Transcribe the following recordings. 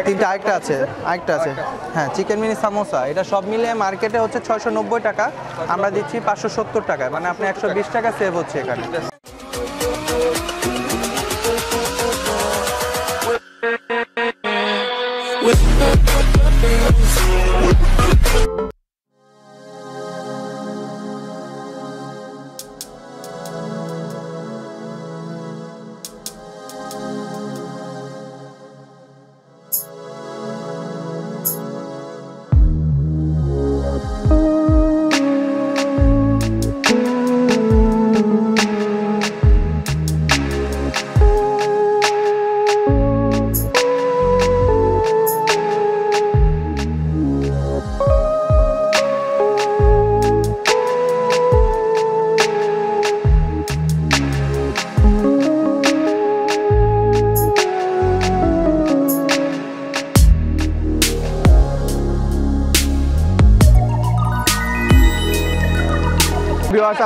তিনটা আরেকটা আছে হ্যাঁ চিকেন মিনি সামোসা এটা সব মিলিয়ে মার্কেটে হচ্ছে 690 টাকা, আমরা দিচ্ছি 570 টাকায়, মানে আপনি 120 টাকা সেভ হচ্ছে এখানে।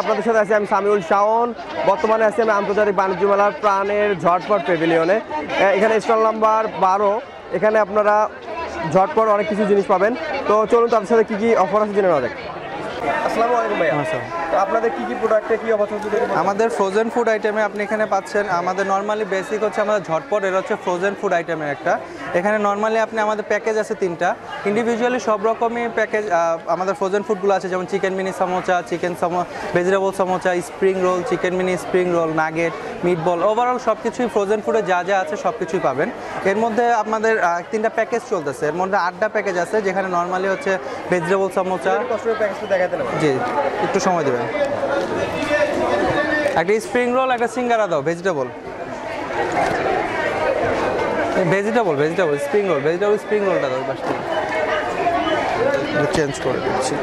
আপনাদের সাথে আছি আমি সামিউল শাওন। বর্তমানে আছি আমি আন্তর্জাতিক বাণিজ্য মেলার প্রাণের ঝটপট প্যাভিলিয়নে। এখানে স্টল নাম্বার 12। এখানে আপনারা ঝটপট অনেক কিছু জিনিস পাবেন। তো চলুন তাদের সাথে কি কি অফার আছে জেনে নেওয়া যাক। আসসালামু আলাইকুম ভাইয়া। তো আপনাদের কি কি প্রোডাক্টে কি অফার চলছে? আমাদের ফ্রোজেন ফুড আইটেমে আপনি এখানে পাচ্ছেন, আমাদের নর্মালি বেসিক হচ্ছে আমাদের ঝটপট, এর হচ্ছে ফ্রোজেন ফুড আইটেমের একটা। এখানে নর্মালি আপনি আমাদের প্যাকেজ আছে 3টা, ইন্ডিভিজুয়ালি সব রকমই প্যাকেজ আমাদের ফ্রোজেন ফুডগুলো আছে, যেমন chicken mini samosa, vegetable samosa, spring roll, chicken mini spring roll, nugget, meatball, overall সব কিছুই ফ্রোজেন ফুডে যা যা আছে সব কিছুই পাবেন। এর মধ্যে আমাদের 3টা প্যাকেজ চলতেছে, এর মধ্যে 8টা প্যাকেজ আছে, যেখানে নর্মালি হচ্ছে ভেজিটেবল সামোসা। জি একটু সময় দেবেন। একটা স্প্রিং রোল, একটা সিঙ্গারা দাও, ভেজিটেবল স্প্রিং রোল, স্প্রিং রোলটা দাও বাস থেকে চেঞ্জ করে দিচ্ছি।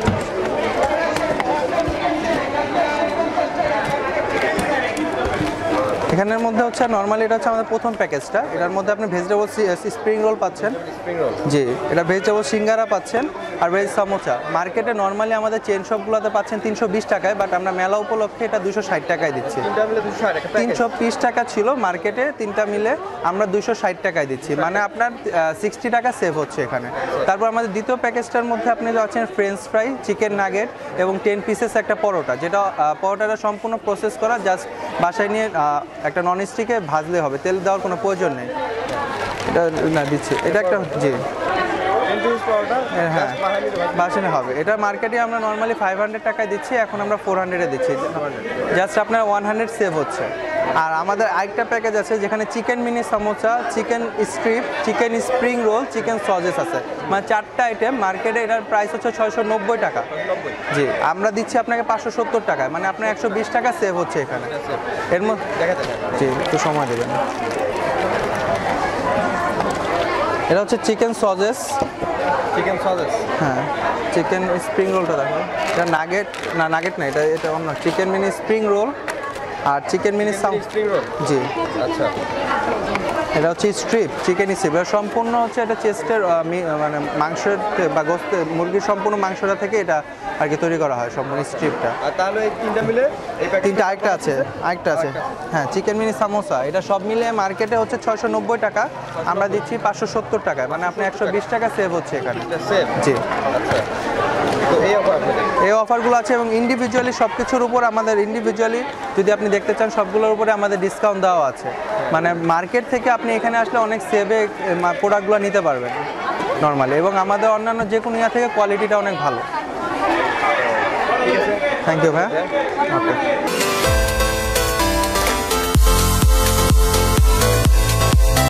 এখানের মধ্যে হচ্ছে নর্মালি এটা হচ্ছে আমাদের প্রথম প্যাকেজটা, এটার মধ্যে আপনি ভেজিটেবল স্প্রিং রোল পাচ্ছেন, জি এটা ভেজিটেবল সিঙ্গারা পাচ্ছেন আর ভেজ সামোসা। মার্কেটে নর্মালি আমাদের চেন শপগুলোতে পাচ্ছেন 320 টাকায়, বাট আমরা মেলা উপলক্ষে এটা 260 টাকায় দিচ্ছি। 320 টাকা ছিল মার্কেটে, 3টা মিলে আমরা 260 টাকায় দিচ্ছি, মানে আপনার 60 টাকা সেভ হচ্ছে এখানে। তারপর আমাদের দ্বিতীয় প্যাকেজটার মধ্যে আপনি পাচ্ছেন ফ্রেঞ্চ ফ্রাই, চিকেন নাগেট এবং 10 পিসেস একটা পরোটা, যেটা পরোটাটা সম্পূর্ণ প্রসেস করা, জাস্ট বাসায় নিয়ে একটা ননস্টিকে ভাজলে হবে, তেল দেওয়ার কোনো প্রয়োজন নেই। এটা না দিচ্ছি, এটা একটা জি হ্যাঁ বাসায় হবে। এটা মার্কেটে আমরা নর্মালি 500 টাকায় দিচ্ছি, এখন আমরা 400-এ দিচ্ছি, জাস্ট আপনার 100 সেভ হচ্ছে। আর আমাদের আরেকটা প্যাকেজ আছে যেখানে chicken mini samosa, chicken strip, chicken spring roll, chicken sausages আছে, মানে 4টা আইটেম। মার্কেটে এটার প্রাইস হচ্ছে 690 টাকা, জি আমরা দিচ্ছি আপনাকে 570 টাকায়, মানে আপনার 120 টাকা সেভ হচ্ছে এখানে। এর মধ্যে জি একটু সময় দেবেন। এটা হচ্ছে চিকেন সসেস, হ্যাঁ চিকেন স্প্রিং রোলটা দেখো, এটা নাগেট না, এটা অন্য চিকেন মিনি স্প্রিং রোল আর চিকেন মিনি স্প্রিং রোল, জি আচ্ছা। এটা হচ্ছে স্ট্রিপ, চিকেন স্ট্রিপ, এটা সম্পূর্ণ হচ্ছে এটা চেস্টের মানে মাংসের বা গোস্তের মুরগির সম্পূর্ণ মাংসটা থেকে এটা আর কি তৈরি করা হয় সম্পূর্ণ স্ট্রিপটা। তাহলে এই 3টা মিলে 3টা আরেকটা আছে হ্যাঁ চিকেন মিনি সামোসা, এটা সব মিলিয়ে মার্কেটে হচ্ছে 690 টাকা, আমরা দিচ্ছি 570 টাকায়, মানে আপনি 120 টাকা সেভ হচ্ছে এখানে। জি এই অফারগুলো আছে এবং ইন্ডিভিজুয়ালি সব কিছুর উপর আমাদের ইন্ডিভিজুয়ালি যদি আপনি দেখতে চান সবগুলোর উপরে আমাদের ডিসকাউন্ট দেওয়া আছে, মানে মার্কেট থেকে আপনি এখানে আসলে অনেক সেভে প্রোডাক্টগুলো নিতে পারবেন নর্মালি, এবং আমাদের অন্যান্য যে কোনো ইয়া থেকে কোয়ালিটিটা অনেক ভালো। থ্যাংক ইউ ভাই। ওকে।